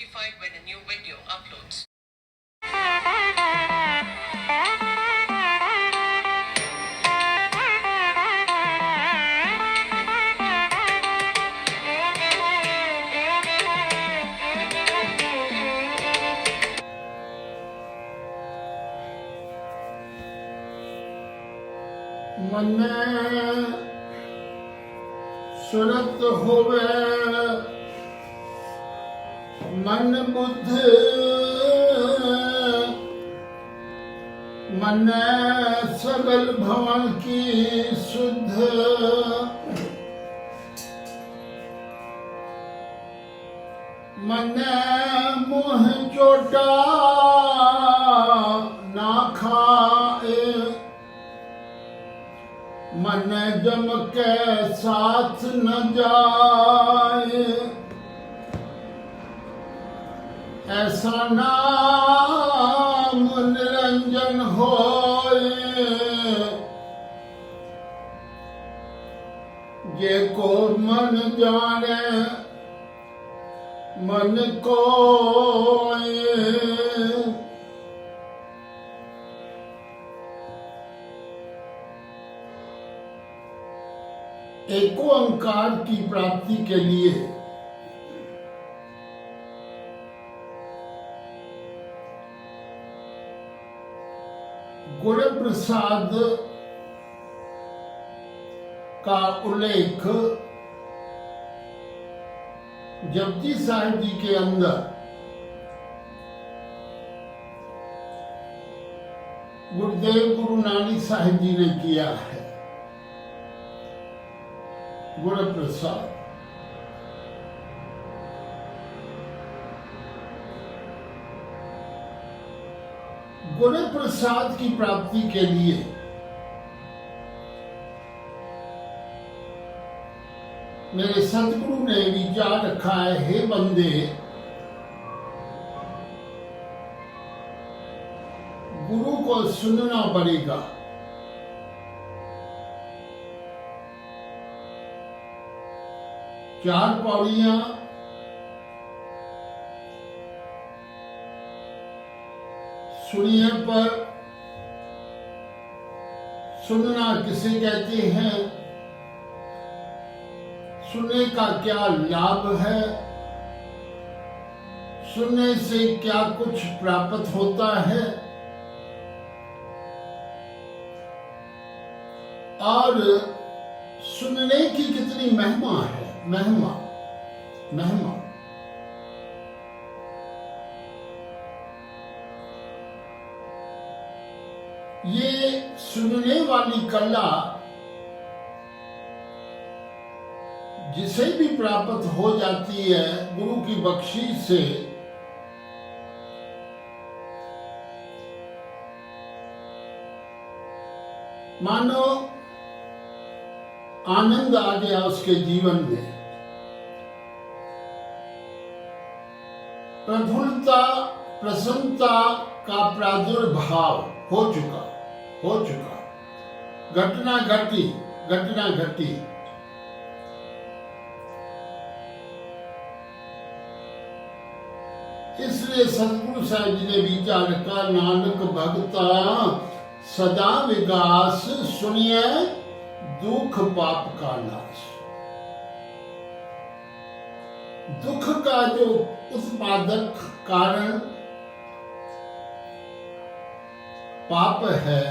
notified when a new video uploads. मन सुरत होवे मन बुद्ध मन सगल भवन की शुद्ध मन मुँह चोटा ना खाए मन जम के साथ न जाए ऐसा नाम निरंजन होए जे को मन जाने मन कोए। एक ओंकार की प्राप्ति के लिए गुरु प्रसाद का उल्लेख जपजी साहिब जी के अंदर गुरुदेव गुरु नानक साहिब जी ने किया है। गुरु प्रसाद गुरु प्रसाद की प्राप्ति के लिए मेरे सतगुरु ने विचार रखा है, हे बंदे गुरु को सुनना पड़ेगा। चार पौड़ियां सुनिए पर सुनना किसे कहते हैं, सुनने का क्या लाभ है, सुनने से क्या कुछ प्राप्त होता है और सुनने की कितनी महिमा है। महिमा ये सुनने वाली कला जिसे भी प्राप्त हो जाती है गुरु की बख्शीश से, मानो आनंद आ गया उसके जीवन में, प्रफुल्लता प्रसन्नता का प्रादुर्भाव हो चुका। घटना घटी। इसलिए सतगुरु साहिब जी ने विचार का नानक भगता सदा विकास सुनिए दुख पाप का नाश। दुख का जो उत्पादक कारण पाप है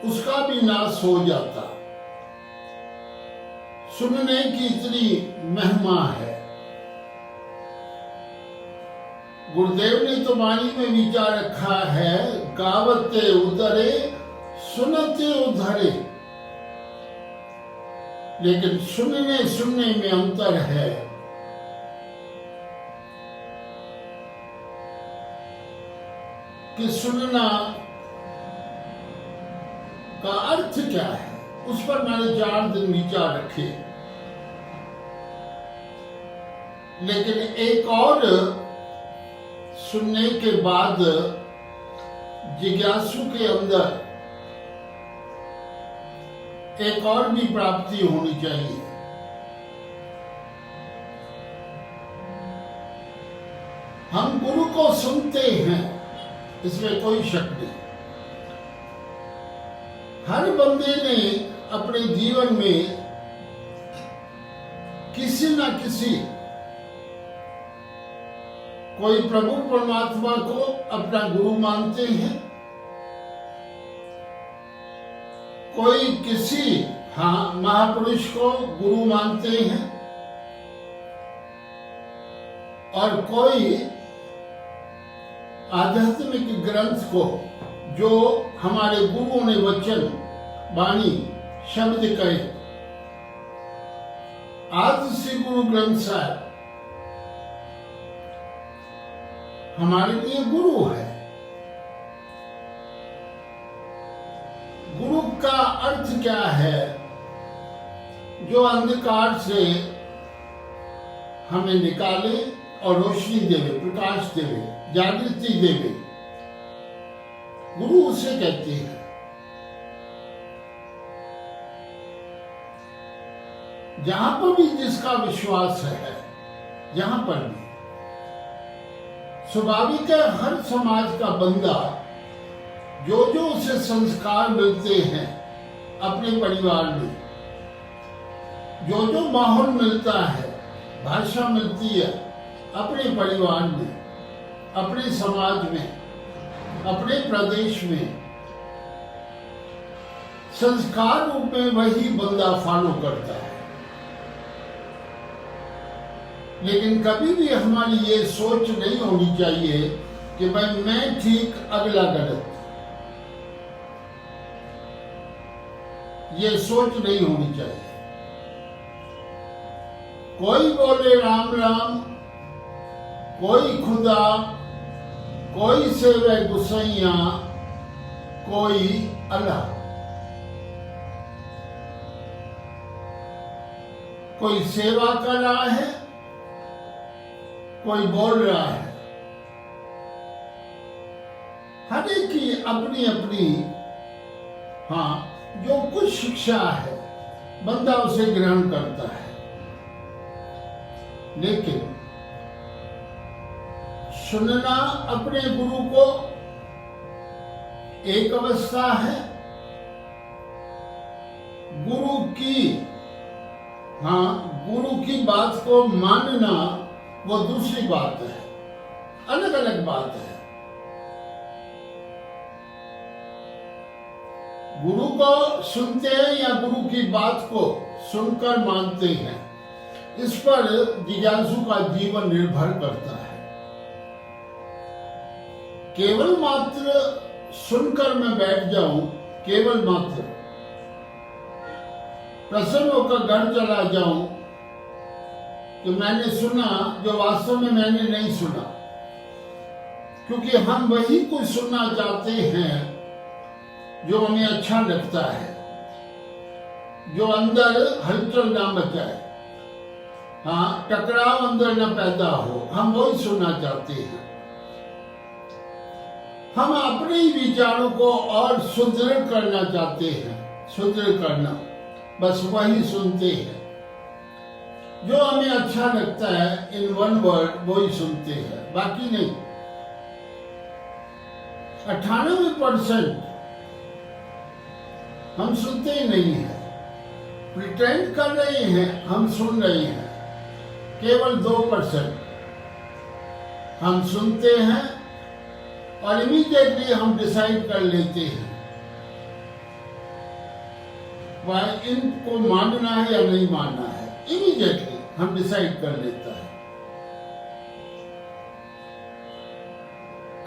उसका भी नाश हो जाता। सुनने की इतनी महिमा है। गुरुदेव ने तो वाणी में विचार रखा है, गावते उधरे सुनते उधरे। लेकिन सुनने में अंतर है। कि सुनना का अर्थ क्या है, उस पर मैंने 4 दिन विचार रखे। लेकिन एक और सुनने के बाद जिज्ञासु के अंदर एक और भी प्राप्ति होनी चाहिए। हम गुरु को सुनते हैं, इसमें कोई शक नहीं। हर बंदे ने अपने जीवन में किसी न किसी कोई प्रभु परमात्मा को अपना गुरु मानते हैं, कोई किसी महापुरुष को गुरु मानते हैं, और कोई आध्यात्मिक ग्रंथ को, जो हमारे गुरुओं ने वचन वाणी शब्द कहे, आज श्री गुरु ग्रंथ साहब हमारे लिए गुरु है। गुरु का अर्थ क्या है? जो अंधकार से हमें निकाले और रोशनी देवे, प्रकाश देवे, जागृति देवे, गुरु उसे कहते हैं। जहां पर भी जिसका विश्वास है, जहां पर भी स्वाभाविक है, हर समाज का बंदा जो उसे संस्कार मिलते हैं अपने परिवार में, जो माहौल मिलता है, भाषा मिलती है अपने परिवार में, अपने समाज में, अपने प्रदेश में, संस्कार रूप में वही बंदा फॉलो करता है। लेकिन कभी भी हमारी ये सोच नहीं होनी चाहिए कि भाई मैं ठीक अगला गलत, ये सोच नहीं होनी चाहिए। कोई बोले राम राम, कोई खुदा, कोई सेवे गुसैया, कोई अल्लाह, कोई सेवा कर रहा है, कोई बोल रहा है। हर एक की अपनी अपनी जो कुछ शिक्षा है, बंदा उसे ग्रहण करता है। लेकिन सुनना अपने गुरु को एक अवस्था है, गुरु की बात को मानना वो दूसरी बात है, अलग अलग बात है। गुरु को सुनते हैं या गुरु की बात को सुनकर मानते हैं, इस पर जिज्ञासु का जीवन निर्भर करता है। केवल मात्र सुनकर मैं बैठ जाऊं, केवल मात्र प्रसन्न होकर घर चला जाऊं कि मैंने सुना, जो वास्तव में मैंने नहीं सुना, क्योंकि हम वही कुछ सुनना चाहते हैं जो हमें अच्छा लगता है, जो अंदर हलचल ना मचाए, टकराव अंदर न पैदा हो, हम वही सुनना चाहते हैं। हम अपने ही विचारों को और सुदृढ़ करना चाहते हैं, सुदृढ़ करना, बस वही सुनते हैं। जो हमें अच्छा लगता है इन वन वर्ड वही सुनते हैं, बाकी नहीं। 98% हम सुनते ही नहीं हैं, प्रिटेंड कर रहे हैं हम सुन रहे हैं। केवल 2% हम सुनते हैं और इमीडिएटली हम डिसाइड कर लेते हैं वह इनको मानना है या नहीं मानना है। इमीडिएटली हम डिसाइड कर लेता है।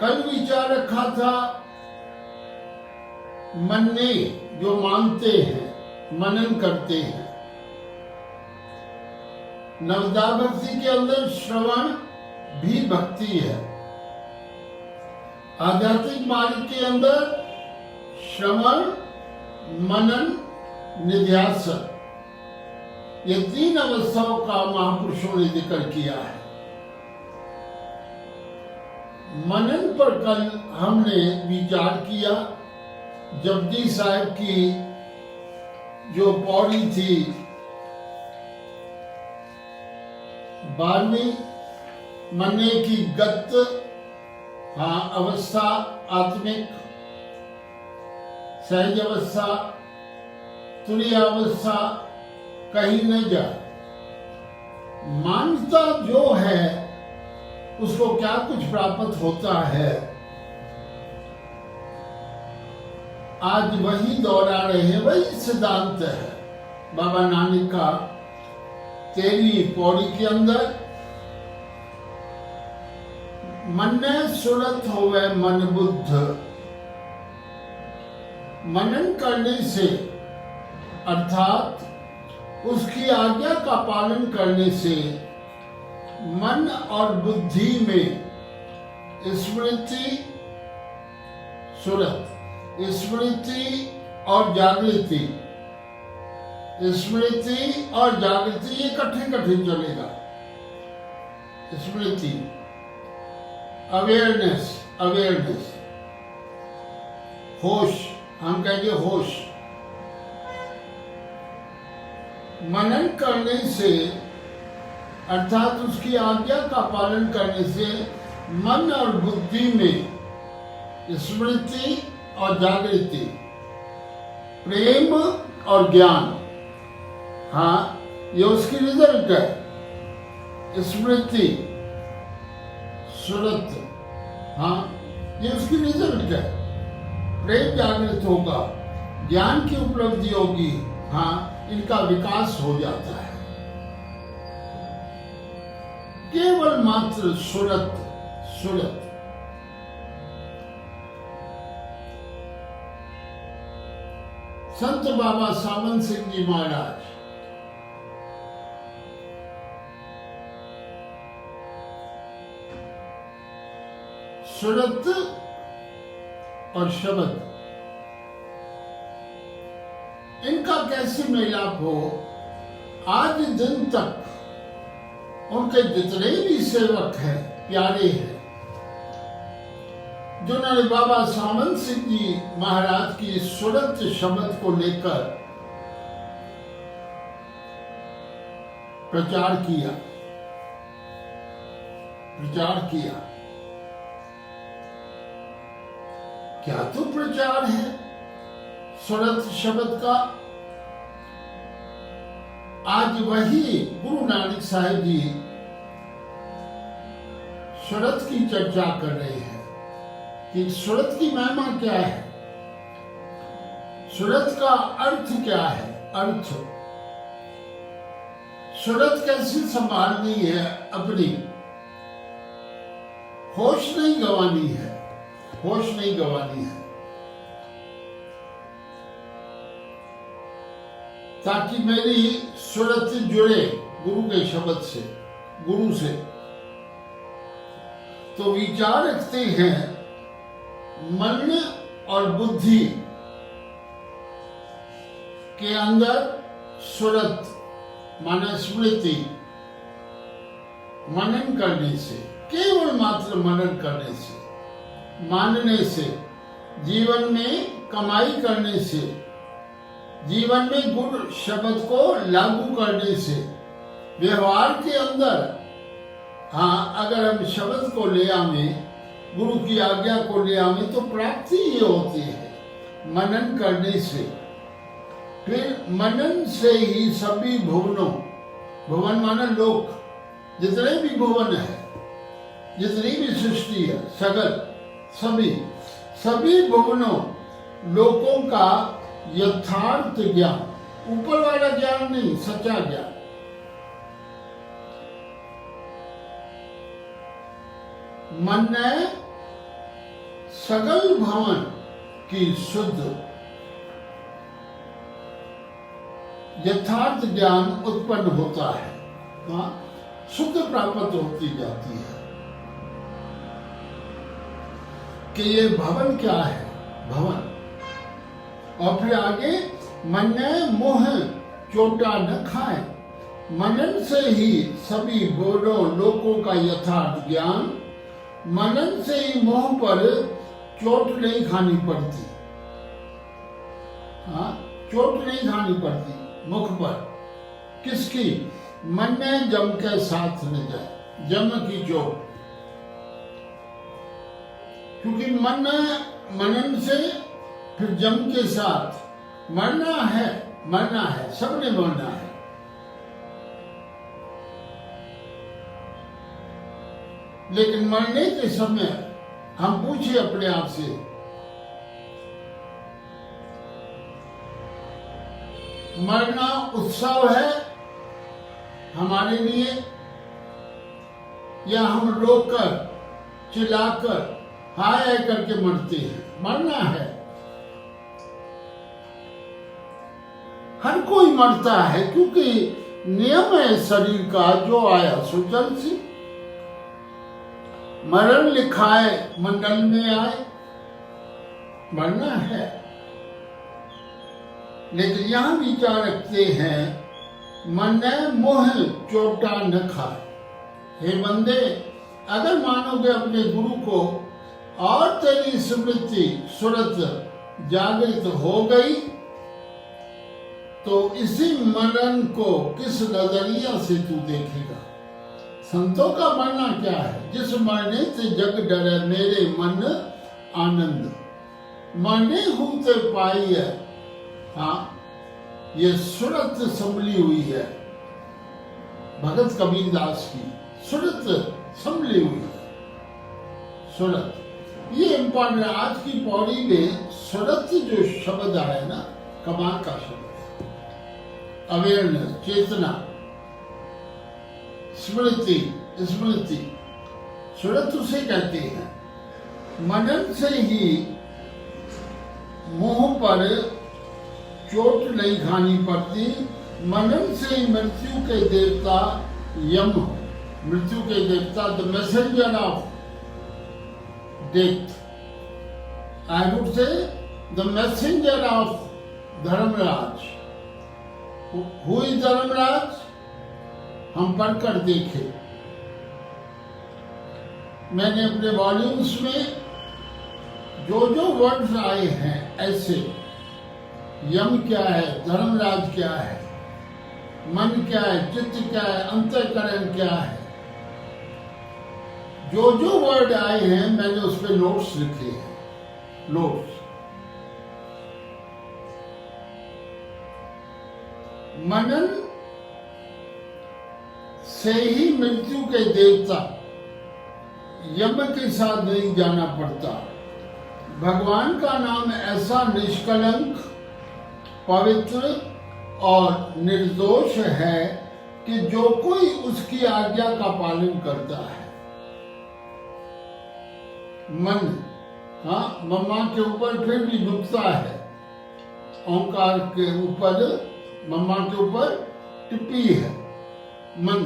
कल विचार रखा था, मन ने जो मानते हैं, मनन करते हैं। नवदा भक्ति के अंदर श्रवण भी भक्ति है। आध्यात्मिक मार्ग के अंदर श्रवण, मनन, निध्यासन, ये 3 अवस्थाओं का महापुरुषों ने जिक्र किया है। मनन पर कल हमने विचार किया। जपजी साहब की जो पौड़ी थी 12वीं मरने की गत अवस्था, आत्मिक सहज अवस्था, तुरीय अवस्था कहीं न जाए। मानवता जो है उसको क्या कुछ प्राप्त होता है, आज वही दोहरा रहे हैं, वही सिद्धांत है बाबा नानक का 13वीं पौड़ी के अंदर। मन सुरत होवे मन बुद्ध, मनन करने से अर्थात उसकी आज्ञा का पालन करने से मन और बुद्धि में स्मृति, सुरत, स्मृति और जागृति, स्मृति और जागृति ये कठिन चलेगा। स्मृति, अवेयरनेस, होश, हम कहेंगे होश। मनन करने से अर्थात उसकी आज्ञा का पालन करने से मन और बुद्धि में स्मृति और जागृति, प्रेम और ज्ञान, ये उसकी रिजल्ट है। स्मृति, सुरत, ये उसकी रिजल्ट है। प्रेम जागृत होगा, ज्ञान की उपलब्धि होगी, इनका विकास हो जाता है। केवल मात्र सुरत। संत बाबा सावन सिंह जी महाराज सुरत और शब्द, इनका कैसे मिलाप हो, आज दिन तक उनके जितने भी सेवक हैं, प्यारे हैं, जिन्होंने बाबा सावन सिंह जी महाराज की सुरत शब्द को लेकर प्रचार किया, क्या तो प्रचार है सुरत शब्द का। आज वही गुरु नानक साहिब जी सुरत की चर्चा कर रहे हैं कि सुरत की महिमा क्या है, सुरत का अर्थ क्या है। अर्थ, सुरत कैसे संभालनी है, अपनी होश नहीं गंवानी है, ताकि मेरी सुरत जुड़े गुरु के शब्द से, गुरु से। तो विचार रखते हैं मन और बुद्धि के अंदर सुरत माने स्मृति, मनन करने से, केवल मात्र मनन करने से, मानने से, जीवन में कमाई करने से, जीवन में गुरु शब्द को लागू करने से, व्यवहार के अंदर अगर हम शब्द को ले आवे, गुरु की आज्ञा को ले आवे, तो प्राप्ति ये होती है मनन करने से। फिर मनन से ही सभी भुवनों, भुवन माना लोक, जितने भी भुवन है, जितनी भी सृष्टि है, सगल सभी भुवनों लोकों का यथार्थ ज्ञान, ऊपर वाला ज्ञान नहीं, सच्चा ज्ञान, मन ने सगल भवन की शुद्ध यथार्थ ज्ञान उत्पन्न होता है, शुद्ध प्राप्त होती जाती है। कि ये भवन क्या है, भवन। और फिर आगे, मन मोह चोटा न खाए, मनन से ही सभी बोलों लोकों का यथार्थ ज्ञान, मनन से ही मोह पर चोट नहीं खानी पड़ती, चोट नहीं खानी पड़ती मुख पर। किसकी? मन में जम के साथ न जाए, जम की चोट, क्योंकि मनन से फिर जम के साथ मरना है, सबने मरना है। लेकिन मरने के समय हम पूछे अपने आप से, मरना उत्सव है हमारे लिए, या हम रोकर चिल्लाकर हाय हाय करके मरते हैं? मरना है, हर कोई मरता है, क्योंकि नियम है शरीर का, जो आया सो जल सी। मरण लिखाए मंडल में आए, मरना है। लेकिन यहां विचार रखते हैं, मन मोह चोटा न खाए। हे बंदे, अगर मानोगे अपने गुरु को और तेरी स्मृति सुरत जागृत हो गई, तो इसी मरण को किस नजरिया से तू देखेगा? संतों का मरना क्या है? जिस मरने से जग डरे मेरे मन आनंद, मरने होते पाई है। हाँ, ये सुरत संभली हुई है भगत कबीर दास की, सुरत संभली हुई है। सुरत ये इम्पोर्टेंट, आज की पौड़ी में सुरत जो शब्द आया ना, कमाल का शब्द है। अवेयरनेस, चेतना, स्मृति, स्मृति, सुरत उसे कहते हैं। मनन से ही मुंह पर चोट नहीं खानी पड़ती, मनन से ही मृत्यु के देवता यम, मृत्यु के देवता the messenger of death, I would say the messenger of Dharmaraj. Who is Dharmaraj? हम पढ़कर देखे। मैंने अपने वॉल्यूम्स में जो जो वर्ड्स आए हैं ऐसे, यम क्या है, धर्मराज क्या है, मन क्या है, चित्त क्या है, अंतःकरण क्या है, जो जो वर्ड आए हैं मैंने उस पर नोट्स लिखे हैं, नोट्स। मनन से ही मृत्यु के देवता यम के साथ नहीं जाना पड़ता। भगवान का नाम ऐसा निष्कलंक, पवित्र और निर्दोष है कि जो कोई उसकी आज्ञा का पालन करता है। मन, हाँ, मम्मा के ऊपर फिर भी डूबता है, ओंकार के ऊपर, मम्मा के ऊपर टिप्पी है। मन,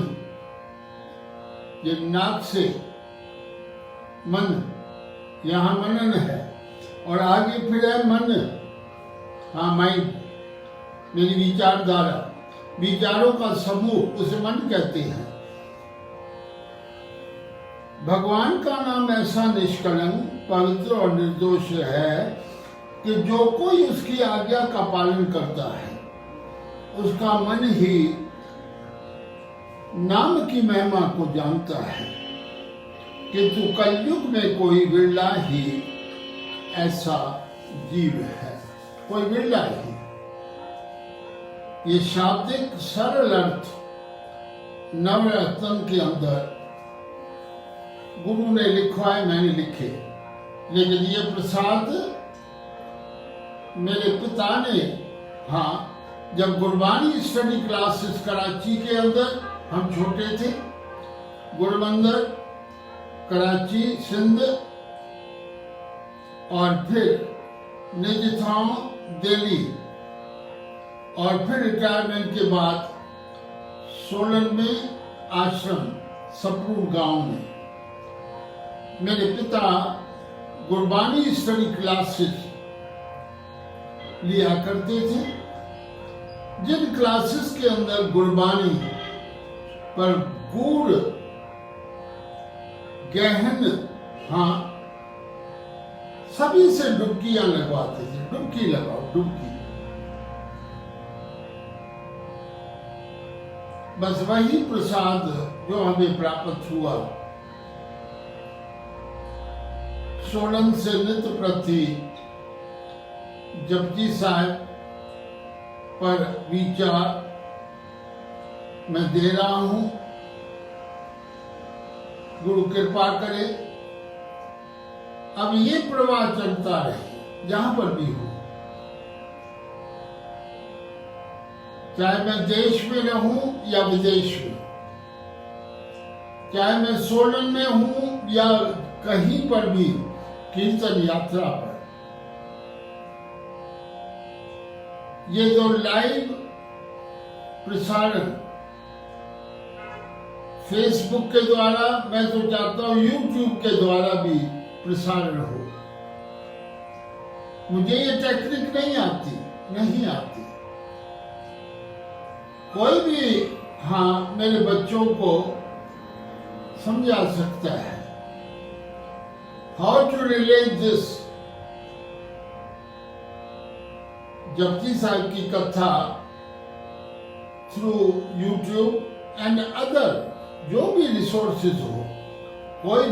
ये नाक से मन, यहां मनन है, और आगे फिर है मन, हाँ, माइंड, मेरी विचारधारा, विचारों का समूह, उसे मन कहते हैं। भगवान का नाम ऐसा निष्कलंक, पवित्र और निर्दोष है कि जो कोई उसकी आज्ञा का पालन करता है, उसका मन ही नाम की महिमा को जानता है। किंतु कलयुग में कोई बिरला ही ऐसा जीव है, कोई बिरला ही। ये शाब्दिक सरल अर्थ नवरत्न के अंदर गुरु ने लिखवाए, मैंने लिखे, लेकिन ये प्रसाद मेरे पिता ने, हाँ, जब गुरबानी स्टडी क्लासेस कराची के अंदर, हम छोटे थे, गुरबंदर, कराची, सिंध, और फिर निजथाम, दिल्ली, और फिर रिटायरमेंट के बाद सोलन में आश्रम, सपरूर गांव में मेरे पिता गुरबानी स्टडी क्लासेस लिया करते थे, जिन क्लासेस के अंदर गुरबानी पर गूढ़ गहन, हाँ, सभी से डुबकियां लगवाते थे, डुबकी लगाओ, डुबकी। बस वही प्रसाद जो हमें प्राप्त हुआ, सोलन से नित्य प्रति जपजी साहब पर विचार मैं दे रहा हूं। गुरु कृपा करे अब ये प्रवाह चलता रहे जहां पर भी हो, चाहे मैं देश में रहूं या विदेश में, चाहे मैं सोलन में हूं या कहीं पर भी कीर्तन यात्रा पर। ये जो लाइव प्रसारण फेसबुक के द्वारा, मैं तो चाहता हूं यूट्यूब के द्वारा भी प्रसारण हो। मुझे ये टेक्निक नहीं आती। कोई भी मेरे बच्चों को समझा सकता है how to relate this. Japji Sahib की कथा थ्रू यूट्यूब एंड अदर जो भी रिसोर्सेज हो, कोई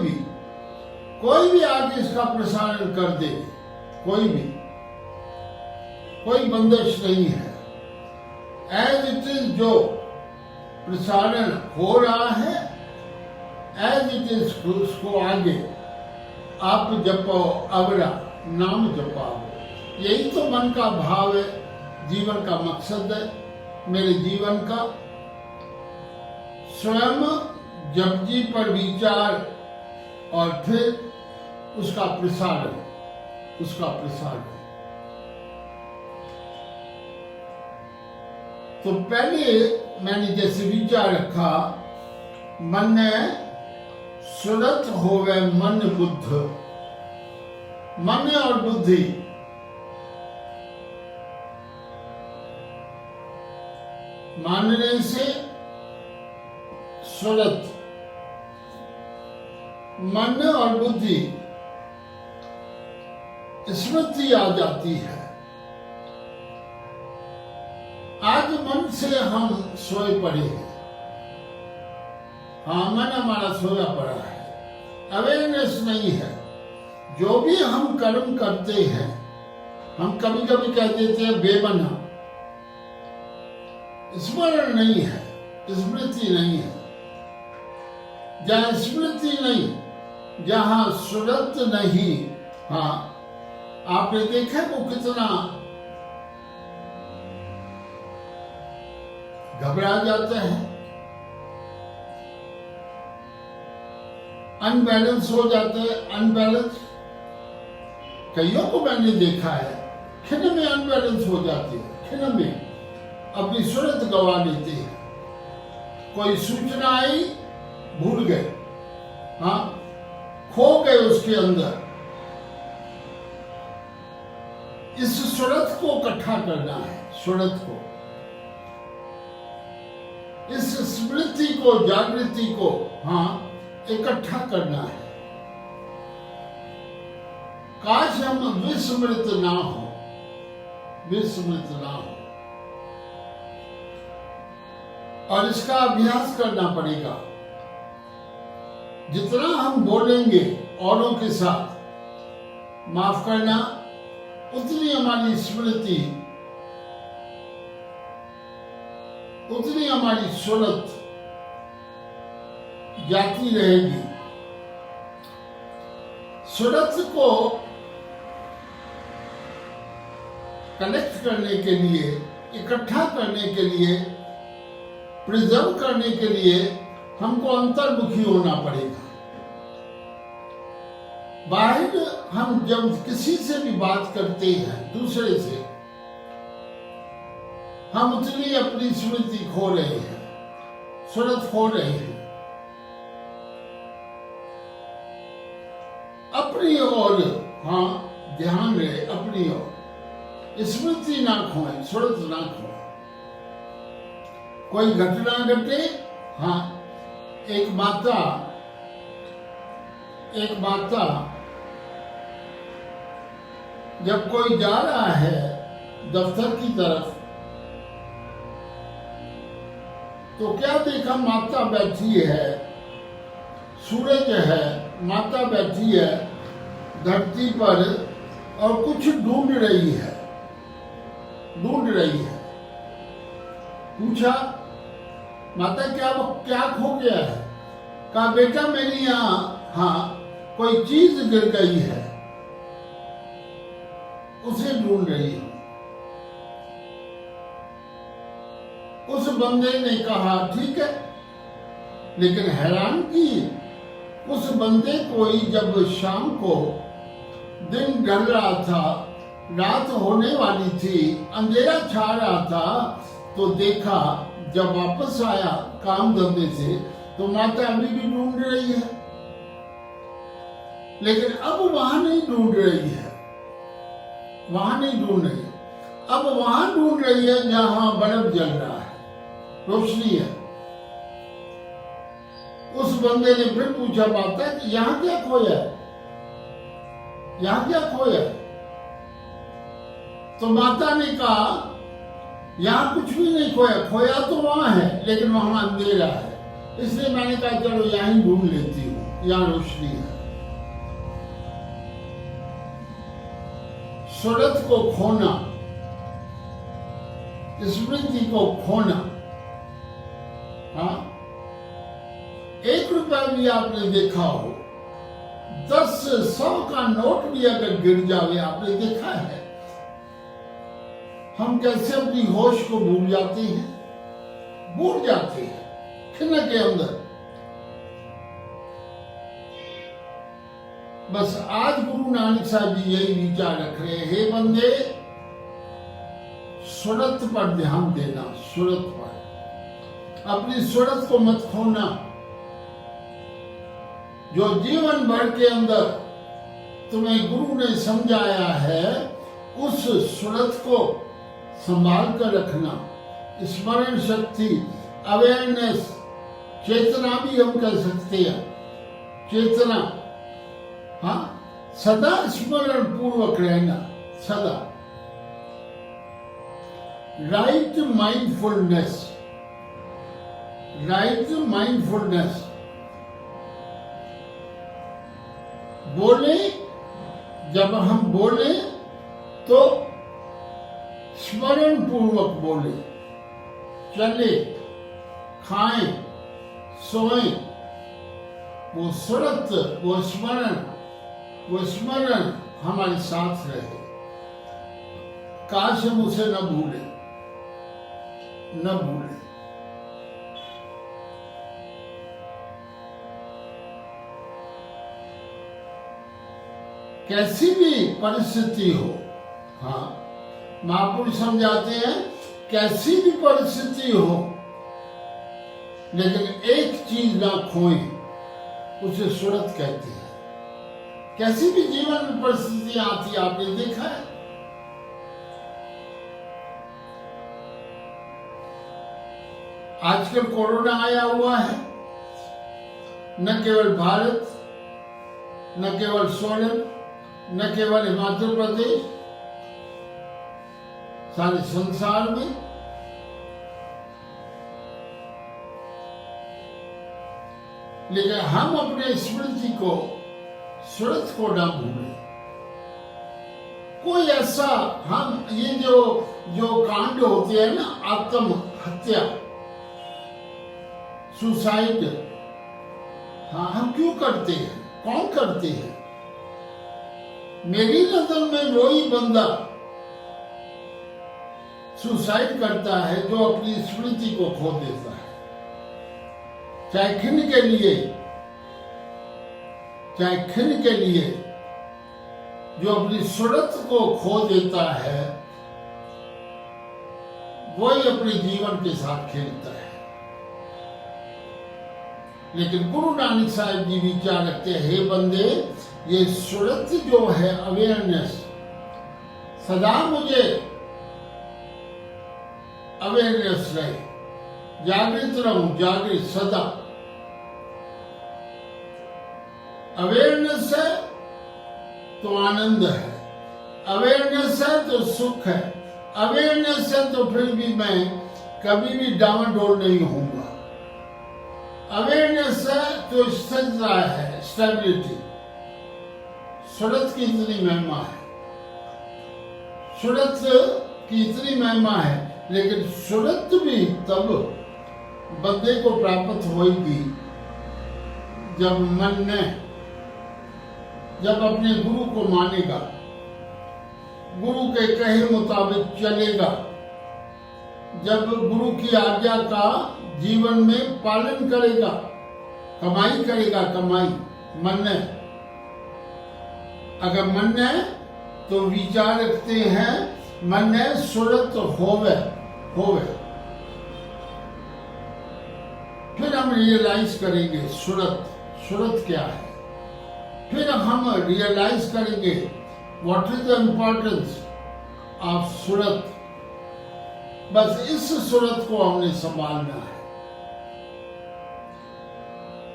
भी आज इसका प्रसारण कर दे, कोई बंदिश नहीं है। एज इट इज जो प्रसारण हो रहा है, एज इट इज उसको आगे आप जपो, अवरा नाम जपाओ। यही तो मन का भाव है, जीवन का मकसद है मेरे जीवन का। स्वयं जपजी पर विचार और फिर उसका प्रसारण। तो पहले मैंने जैसे विचार रखा, मन सुरत होवे मन बुद्ध। मन और बुद्धि मानने से सुरत, मन और बुद्धि स्मृति आ जाती है। आज मन से हम सोए पड़े हैं, मन हमारा सोया पड़ा है, अवेयरनेस नहीं है। जो भी हम कर्म करते हैं, हम कभी कभी कह देते हैं बेमना, स्मरण नहीं है, स्मृति नहीं है। जहां स्मृति नहीं, जहां सुरत नहीं, आपने देखा वो कितना घबरा जाता है, अनबैलेंस हो जाते हैं। अनबैलेंस कईयों को मैंने देखा है, क्षण में अनबैलेंस हो जाती है, क्षण में अपनी सूरत गवा लेते हैं। कोई सूचना आई, भूल गए, खो गए उसके अंदर। इस सूरत को इकट्ठा करना है, सूरत को, इस स्मृति को, जागृति को इकट्ठा करना है। काश हम विस्मृत ना हो। और इसका अभ्यास करना पड़ेगा। जितना हम बोलेंगे औरों के साथ, माफ करना, उतनी हमारी स्मृति, उतनी हमारी सूरत जाती रहेगी। सूरत को कनेक्ट करने के लिए, इकट्ठा करने के लिए, प्रिजर्व करने के लिए हमको अंतर्मुखी होना पड़ेगा। बाहर हम जब किसी से भी बात करते हैं, दूसरे से, हम उतनी अपनी स्मृति खो रहे हैं, सूरत खो रहे हैं। अपनी ओर ध्यान रहे, अपनी ओर स्मृति ना खोए, सूरत ना खोए। कोई घटना घटे, एक माता जब कोई जा रहा है दफ्तर की तरफ, तो क्या देखा, माता बैठी है, सूरज है, माता बैठी है धरती पर और कुछ ढूंढ रही है। पूछा, माता क्या खो गया है? कहा, बेटा मेरी यहाँ कोई चीज गिर गई है, उसे ढूंढ रही हूं। उस बंदे ने कहा, ठीक है, लेकिन हैरान की, उस बंदे को ही जब शाम को दिन ढल रहा था, रात होने वाली थी, अंधेरा छा रहा था, तो देखा जब वापस आया काम धंधे से तो माता अभी भी ढूंढ रही है, लेकिन अब वहां नहीं ढूंढ रही है, अब वहां ढूंढ रही है जहां बल्ब जल रहा है, रोशनी है। उस बंदे ने फिर पूछा माता कि यहाँ क्या खोया है? तो माता ने कहा, यहाँ कुछ भी नहीं खोया तो वहां है, लेकिन वहां अंधेरा है, इसलिए मैंने कहा चलो यहाँ ही ढूंढ लेती हूँ, यहाँ रोशनी है। सूरत को खोना, स्मृति को खोना। हाँ, 1 रुपया भी आपने देखा हो, 10, 100 का नोट भी अगर गिर जावे, आपने देखा है हम कैसे अपनी होश को भूल जाते हैं खिन्न के अंदर। बस आज गुरु नानक साहब जी यही विचार रख रहे हैं, हे बंदे, सूरत पर ध्यान देना, सूरत पर, अपनी सूरत को मत खोना। जो जीवन भर के अंदर तुम्हें गुरु ने समझाया है, उस सूरत को संभाल कर रखना। स्मरण शक्ति, अवेयरनेस, चेतना भी हम कह सकते हैं, चेतना। हाँ, सदा स्मरण पूर्वक रहना, सदा। राइट माइंडफुलनेस, बोले, जब हम बोले तो स्मरण पूर्वक बोले, चले, खाएं, सोएं, वो सूरत, वो स्मरण हमारे साथ रहे। काश हम उसे न भूले। कैसी भी परिस्थिति हो, हाँ, महापुरुष समझाते हैं, कैसी भी परिस्थिति हो, लेकिन एक चीज ना खोएं, उसे सूरत कहते हैं। कैसी भी जीवन में परिस्थिति आती है, आपने देखा है। आजकल कोरोना आया हुआ है, न केवल भारत, न केवल सोलन, न केवल हिमाचल प्रदेश, सारे संसार में। लेकिन हम अपने स्मृति को, सूरत को न भूलें। कोई ऐसा, हम ये जो कांड होते हैं ना, आत्महत्या, सुसाइड, हाँ, हम क्यों करते हैं, कौन करते हैं? मेरी नजर में वही बंदा सुसाइड करता है जो अपनी स्मृति को खो देता है, चाहे खिन्न के लिए, जो अपनी सूरत को खो देता है, वही अपने जीवन के साथ खेलता है। लेकिन गुरु नानक साहब जी विचार रखते हैं, हे बंदे, ये सूरत जो है, अवेयरनेस, सदा मुझे अवेयरनेस रहे, जागृत रहूं, जागृत सदा। अवेयरनेस है तो आनंद है, अवेयरनेस है तो सुख है, अवेयरनेस है तो फिर भी मैं कभी भी डामाडोल नहीं होऊंगा। तो सज रहा है, स्टेबिलिटी। सूरत की इतनी महिमा है, सूरत की इतनी महिमा है, लेकिन सूरत भी तब बंदे को प्राप्त होगी जब मन ने, जब अपने गुरु को मानेगा, गुरु के कहे मुताबिक चलेगा, जब गुरु की आज्ञा का जीवन में पालन करेगा, कमाई करेगा, कमाई मन है। अगर मन है तो विचार रखते हैं, मन है सूरत होवे होवे, फिर हम रियलाइज करेंगे सूरत, सूरत क्या है। फिर हम रियलाइज करेंगे what is the importance of Surat. बस इस सूरत को हमने संभालना है।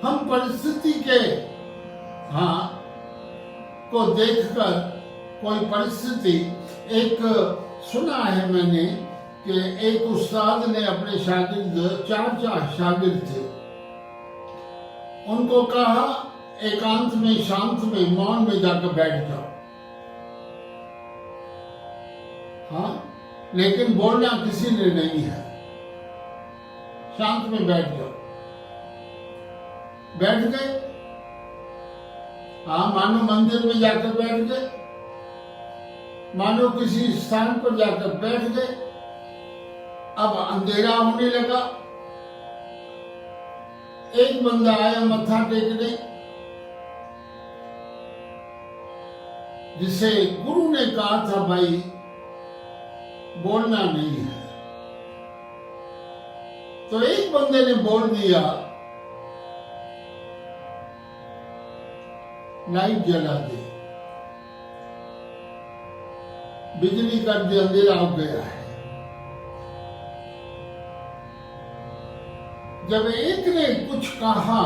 हम परिस्थिति के को देखकर, कोई परिस्थिति, एक सुना है मैंने कि एक उस्ताद ने अपने शागिर्द, चार शागिर्द थे, उनको कहा एकांत में, शांत में, मौन में जाकर बैठ जाओ। हाँ, लेकिन बोलना किसी ने नहीं है, शांत में बैठ जाओ। बैठ गए, हाँ, मानो मंदिर में जाकर बैठ गए, मानो किसी स्थान पर जाकर बैठ गए। अब अंधेरा होने लगा, एक बंदा आया मत्था टेकने, जिसे गुरु ने कहा था भाई बोलना नहीं है। तो एक बंदे ने बोल दिया लाइट जला दे, बिजली कर दे, अंधेरा हो गया है। जब एक ने कुछ कहा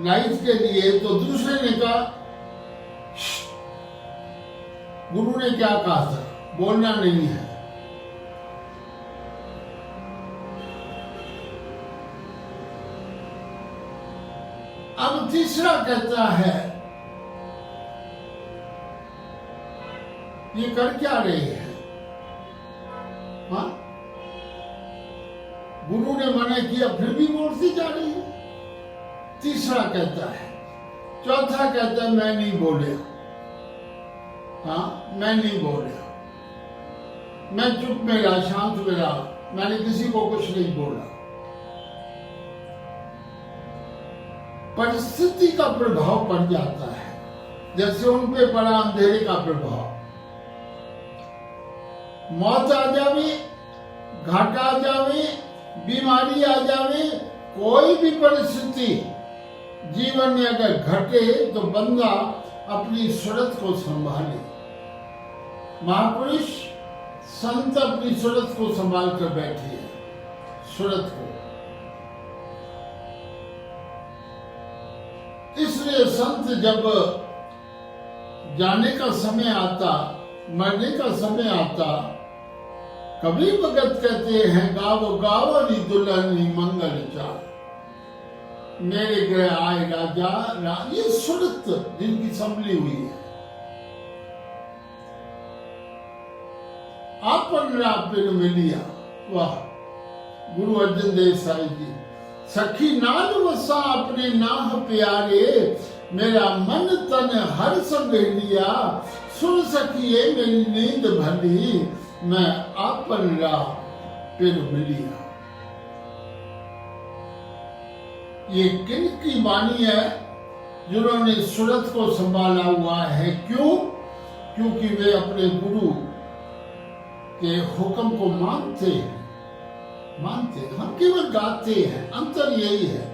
लाइट के लिए, तो दूसरे ने कहा, गुरु ने क्या कहा था, बोलना नहीं है। अब तीसरा कहता है ये कर क्या रहे हैं? हाँ? गुरु ने मना किया फिर भी बोलती जा रही है। तीसरा कहता है, चौथा कहता है मैं नहीं बोले, हाँ मैं नहीं बोले, मैं चुप में रहा, शांत में रहा, मैंने किसी को कुछ नहीं बोला। परिस्थिति का प्रभाव पड़ जाता है, जैसे उन पे पड़ा अंधेरे का प्रभाव। मौत आ जावे, घाटा आ जावे, बीमारी आ जावे, कोई भी परिस्थिति जीवन में अगर घटे तो बंदा अपनी सूरत को संभाले। महापुरुष संत अपनी सूरत को संभाल कर बैठे हैं, सूरत को। इसलिए संत जब जाने का समय आता, मरने का समय आता, कभी भगत कहते हैं गावो गावो नी दुल्हनी मंगल चार, मेरे गृह आए राजा। ये सूरत जिनकी संभली हुई है, आपन रापिन मिलिया। वाह, गुरु अर्जन देव साहिब जी। सखी नाल वसा अपने नाह प्यारे, मेरा मन तन हर संग लिया। सुन सखिए मेरी नींद भली, मैं आपन राह पिन मिलिया। ये किन की वाणी है जिन्होंने सूरत को संभाला हुआ है? क्यों? क्योंकि वे अपने गुरु के हुक्म को मानते हैं, मानते हैं। हम केवल गाते हैं, अंतर यही है।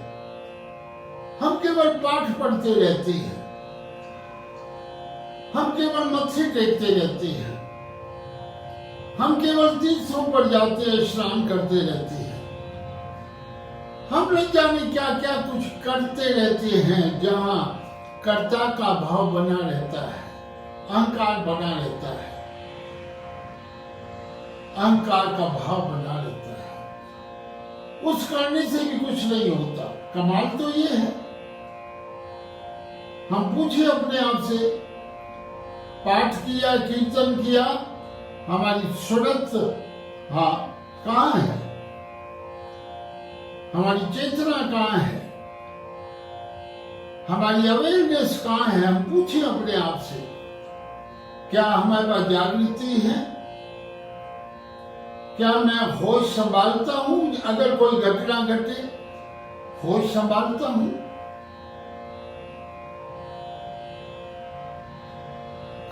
हम केवल पाठ पढ़ते रहते हैं, हम केवल मत्थे टेकते रहते हैं, हम केवल तीर्थों पर जाते हैं, स्नान करते रहते हैं। हम न जाने क्या क्या कुछ करते रहते हैं, जहां कर्ता का भाव बना रहता है, अहंकार बना रहता है, अहंकार का भाव बना रहता है। उस करने से भी कुछ नहीं होता। कमाल तो ये है, हम पूछे अपने आप से, पाठ किया, कीर्तन किया, हमारी सूरत कहाँ है, हमारी चेतना कहाँ है, हमारी अवेयरनेस कहाँ है? हम पूछे अपने आप से, क्या हमारे पास जागृति है? क्या मैं होश संभालता हूं? अगर कोई घटना घटे, होश संभालता हूं?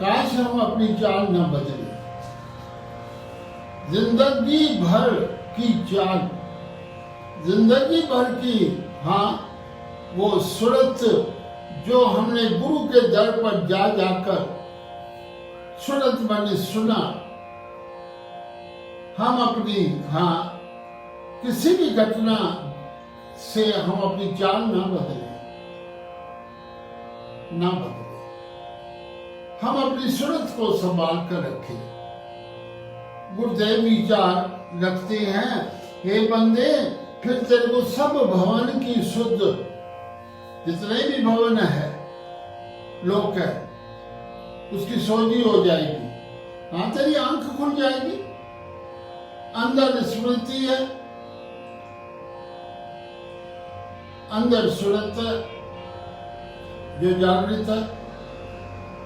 काश हम अपनी चाल न बदले। जिंदगी भर की चाल, जिंदगी भर की वो सूरत जो हमने गुरु के दर पर जा जाकर सूरत मैंने सुना, हम अपनी किसी भी घटना से हम अपनी चाल ना बदले, हम अपनी सूरत को संभाल कर रखें। गुरुदेव विचार रखते हैं, हे बंदे, फिर तेरे को सब भवन की शुद्ध, जितने भी भवन है, लोक है, उसकी सोझी हो जाएगी। तेरी आंख खुल जाएगी, अंदर स्मृति है, अंदर सूरत है जो जागृत है,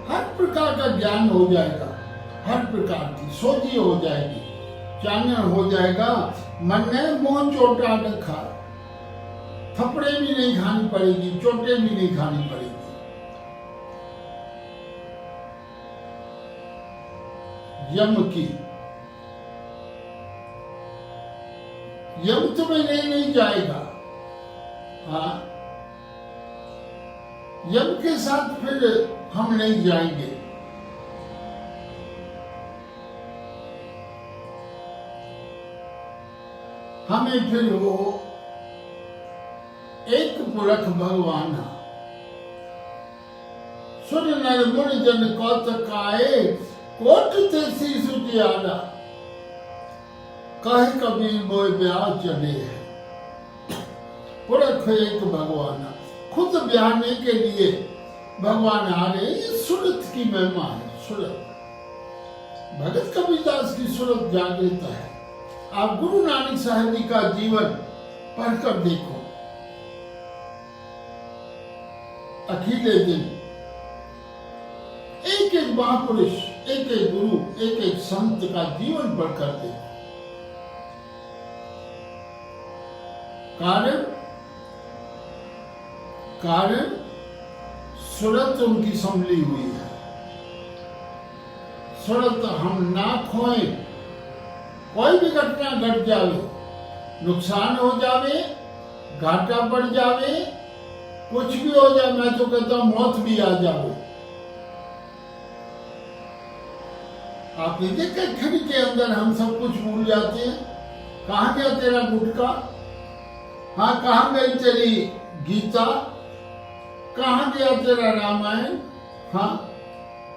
हर प्रकार का ज्ञान हो जाएगा, हर प्रकार की सोझी हो जाएगी, चानन हो जाएगा। मन ने मोहन चोटा न खा, थपड़े भी नहीं खानी पड़ेगी, चोटें भी नहीं खानी पड़ेगी। यम तुम्हें नहीं जाएगा। यम के साथ फिर हम नहीं जाएंगे। हमें फिर वो एक पुरख भगवान सुन नर मुनि जन कौतक आए, कोट तेसी सुजियारा, कहे कबीर मोय ब्याह चले है। पुरख एक भगवान, खुद ब्याहने के लिए भगवान आ रहे। ये सूरत की महिमा है। सूरत, भगत कबीरदास की सूरत जागृत है। आप गुरु नानक साहब जी का जीवन पढ़कर देखो, अखिले दिन एक एक महापुरुष, एक एक गुरु, एक एक संत का जीवन पढ़कर देखो। कारण सूरत उनकी संभली हुई है। सूरत हम ना खोएं। कोई भी घटना घट जावे, नुकसान हो जावे, घाटा पड़ जावे, कुछ भी हो जाए, मैं तो कहता हूं मौत भी आ जावे। आपने देखा खड़ी के अंदर हम सब कुछ भूल जाते हैं। कहाँ गया तेरा गुटका? कहाँ गई तेरी गीता? कहाँ गया तेरा रामायण?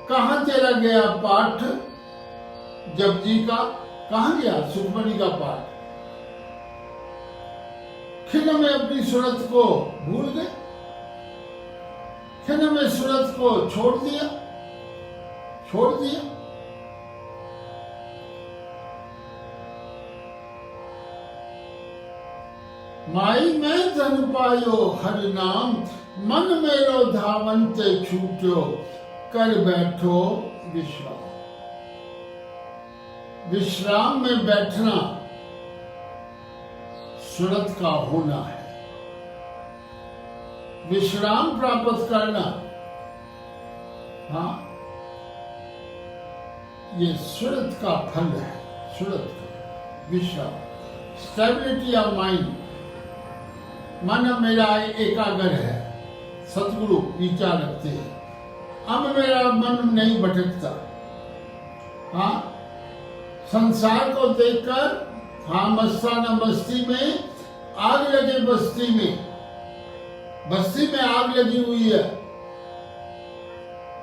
कहाँ तेरा गया पाठ जपजी का? कहाँ गया सुखमणि का पाठ? खिन में अपनी सूरत को भूल गए, खिन में सूरत को छोड़ दिया। माई में धन पायो हर नाम, मन मेरो धावंते छूटो, कर बैठो विश्राम। विश्राम में बैठना सूरत का होना है। विश्राम प्राप्त करना, ये सूरत का फल है। सूरत का विश्राम, स्टेबिलिटी ऑफ माइंड। मन मेरा एकाग्र है, सतगुरु विचार रखते हैं। अब मेरा मन नहीं भटकता। संसार को देखकर मस्ताना मस्ती में आग लगे, बस्ती में आग लगी हुई है,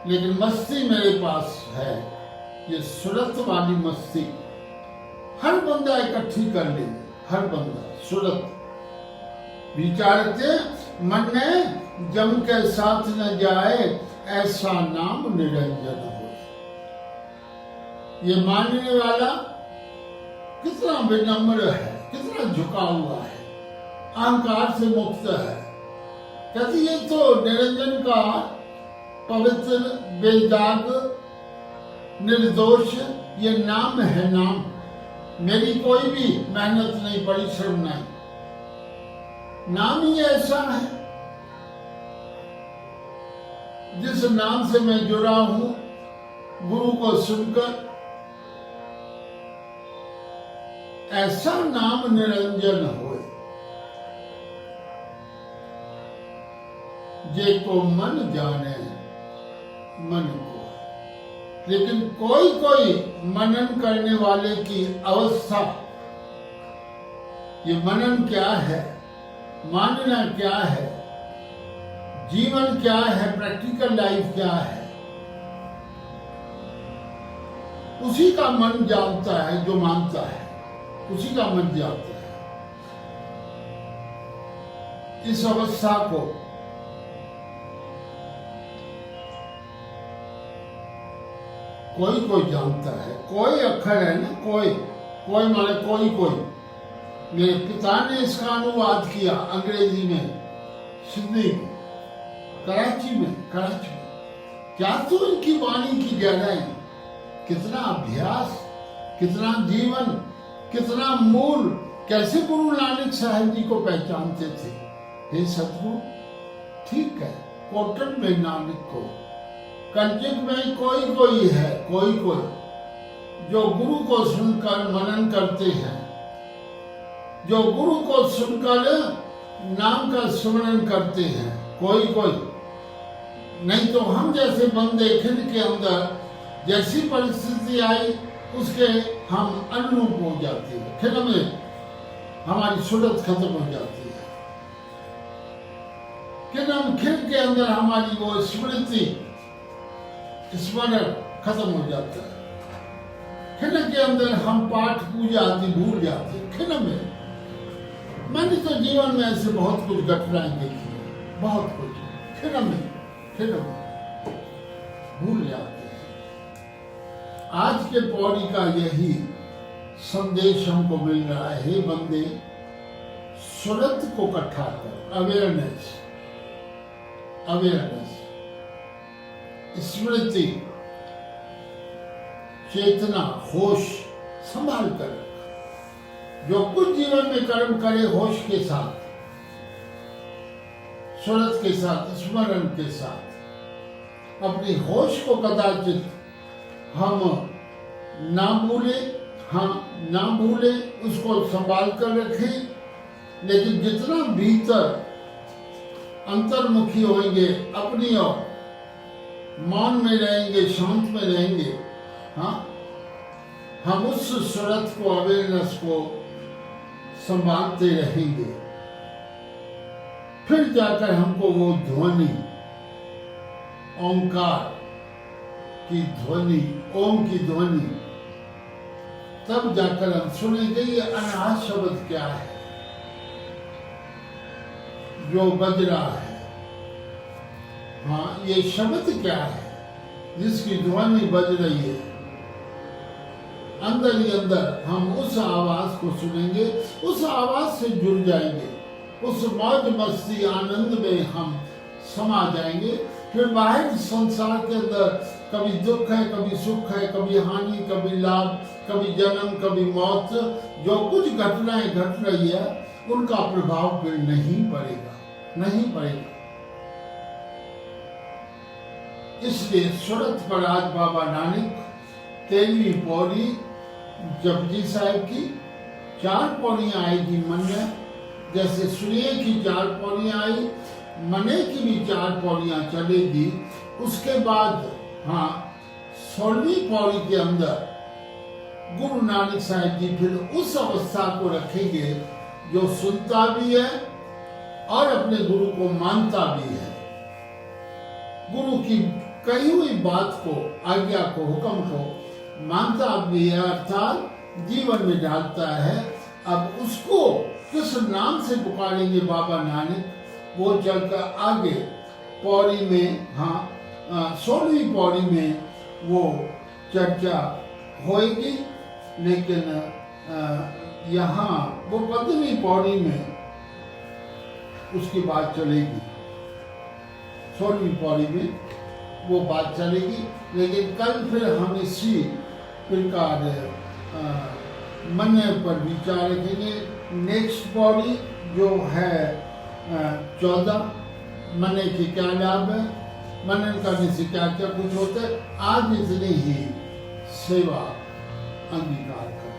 लेकिन मस्ती मेरे पास है। ये सूरत वाली मस्ती हर बंदा इकट्ठी कर ले, हर बंदा सूरत विचारते मन ने जम के साथ न जाए, ऐसा नाम निरंजन हो। ये मानने वाला कितना विनम्र है, कितना झुका हुआ है, अहंकार से मुक्त है। कहते ये तो निरंजन का पवित्र बेदाग निर्दोष ये नाम है। नाम मेरी कोई भी मेहनत नहीं, परिश्रम नहीं, नाम ही ऐसा है। जिस नाम से मैं जुड़ा हूं, गुरु को सुनकर, ऐसा नाम निरंजन होए। जे को मन जाने मन को। लेकिन कोई कोई मनन करने वाले की अवस्था, ये मनन क्या है, मानना क्या है, जीवन क्या है, प्रैक्टिकल लाइफ क्या है, उसी का मन जानता है। जो मानता है उसी का मन जानता है। इस अवस्था को कोई कोई जानता है। कोई अक्षर है ना, कोई माने कोई। मेरे पिता ने इसका अनुवाद किया अंग्रेजी में, सिडनी में, कराची में। क्या तो इनकी वाणी की गहराई, कितना अभ्यास, कितना जीवन, कितना मूल। कैसे गुरु नानक साहब जी को पहचानते थे। हे सतगुरु, ठीक है, कोटन में नानक को, कंचक में कोई है, कोई जो गुरु को सुनकर मनन करते हैं, जो गुरु को सुनकर नाम का स्मरण करते हैं। कोई नहीं तो हम जैसे बंदे खिन के अंदर जैसी परिस्थिति आई उसके हम अनुरूप हो जाते हैं। खिन में हमारी सूरत खत्म हो जाती है। खिन के अंदर हमारी वो स्मृति, स्मरण खत्म हो जाता है। खिन के अंदर हम पाठ पूजा आदि भूल जाते हैं। खिन में मैंने तो जीवन में ऐसे बहुत कुछ घटनाएं देखी है, बहुत कुछ। खिन में भूल जाते हैं। आज के पौड़ी का यही संदेश हमको मिल रहा है। हे बंदे, सूरत को इकट्ठा कर, अवेयरनेस, स्मृति, चेतना, होश संभाल कर रख। जो कुछ जीवन में कर्म करे होश के साथ, सूरत के साथ, स्मरण के साथ। अपनी होश को कदाचित हम ना भूले, उसको संभाल कर रखें। लेकिन जितना भीतर अंतर्मुखी होंगे, अपनी ओर मौन में रहेंगे, शांत में रहेंगे, हाँ, हम उस सूरत को, अवेयरनेस को संभालते रहेंगे। फिर जाकर हमको वो ध्वनि, ओंकार की ध्वनि, ओम की ध्वनि, तब जाकर हम सुनेंगे ये अनाहत शब्द क्या है जो बज रहा है। हाँ, ये शब्द क्या है जिसकी ध्वनि बज रही है। अंदर ही अंदर हम उस आवाज को सुनेंगे, उस आवाज से जुड़ जाएंगे, उस मौज मस्ती आनंद में हम समा जाएंगे। फिर बाहर संसार के अंदर कभी दुख है, कभी सुख है, कभी हानि, कभी लाभ, कभी जन्म, कभी मौत, जो कुछ घटनाएं घट रही है उनका प्रभाव फिर नहीं पड़ेगा। इसलिए सूरत पर आज बाबा नानक 13वीं पौड़ी जपजी साहब की 4 पौड़ियां आएगी मन में। जैसे सूर्य की 4 पौड़ियां आई, मने की भी 4 पौड़ियां चलेगी। उसके बाद हाँ, 16वीं पौड़ी के अंदर गुरु नानक साहब जी फिर उस अवस्था को रखेंगे जो सुनता भी है और अपने गुरु को मानता भी है। गुरु की कही हुई बात को, आज्ञा को, हुक्म को मानता भी है, अर्थात जीवन में डालता है। अब उसको किस नाम से पुकारेंगे बाबा नानक, वो चलकर आगे पौड़ी में, हाँ 16वीं पौड़ी में वो चर्चा होएगी। लेकिन यहाँ वो 15वीं पौड़ी में उसकी बात चलेगी, 16वीं पौड़ी में वो बात चलेगी। लेकिन कल फिर हम इसी प्रकार मन पर विचार रखेंगे। नेक्स्ट पौड़ी जो है 14, मन के क्या लाभ है, मनन करने से क्या क्या कुछ होता है। आज इतनी ही सेवा अंगीकार कर।